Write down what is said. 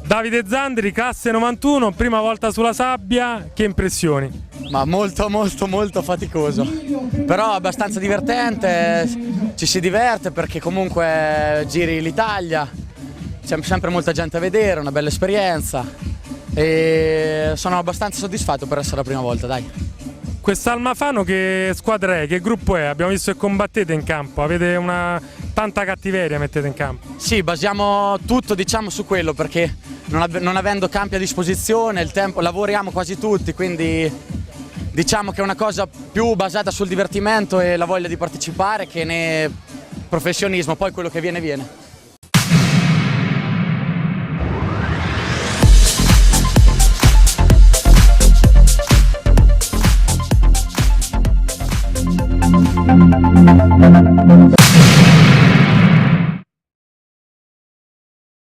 Davide Zandri, classe 91, prima volta sulla sabbia, che impressioni? Ma molto faticoso, però abbastanza divertente, ci si diverte perché comunque giri l'Italia, c'è sempre molta gente a vedere, una bella esperienza e sono abbastanza soddisfatto per essere la prima volta, dai. Quest'Almafano che squadra è? Che gruppo è? Abbiamo visto che combattete in campo, avete tanta cattiveria mettete in campo. Sì, basiamo tutto diciamo su quello perché non avendo campi a disposizione, il tempo, lavoriamo quasi tutti, quindi diciamo che è una cosa più basata sul divertimento e la voglia di partecipare che ne professionismo, poi quello che viene viene.